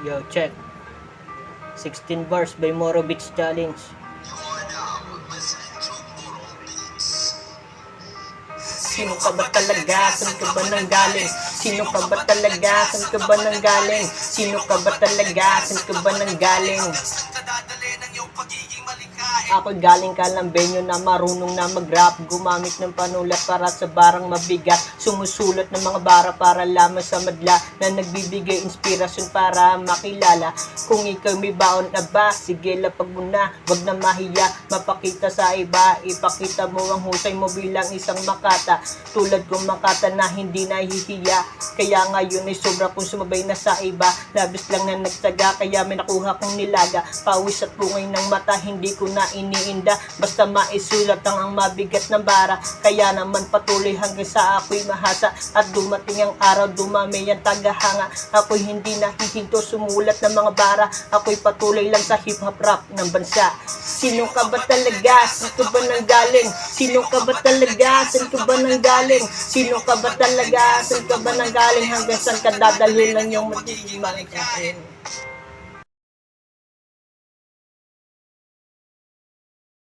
Yo, check. 16 bars by Moro Beats Challenge. Sino ka ba talaga? Saan ka ba nang galing? Sino ka ba talaga? Saan ka ba nang galing? Sino ka ba talaga? Saan ka ba nang galing? Ako galing ka ng venue na marunong na mag-rap, gumamit ng panulat para sa barang mabigat, sumusulat ng mga bara para lamang sa madla, na nagbibigay inspirasyon para makilala. Kung ikaw may baon na ba, sige lapag mo na, wag na mahiya, mapakita sa iba, ipakita mo ang husay mo bilang isang makata, tulad kong makata na hindi nahihiya. Kaya ngayon ay sobra kong sumabay na sa iba, labis lang na nagtaga, kaya may nakuha kong nilaga, pawis at bungay ng mata, hindi ko na iniinda, basta maisulat ang mabigat ng bara. Kaya naman patuloy hanggang sa ako'y mahasa, at dumating ang araw, dumami ang tagahanga. Ako'y hindi nahihinto sumulat ng mga bara, ako'y patuloy lang sa hip-hop rap ng bansa. Sino ka ba talaga? Saan ka ba nang galing? Sino ka ba talaga? Saan ka ba nang galing? Sino ka ba talaga? Saan ka ba nang galing? Hanggang saan ka dadalhin ng iyong magiging malikain?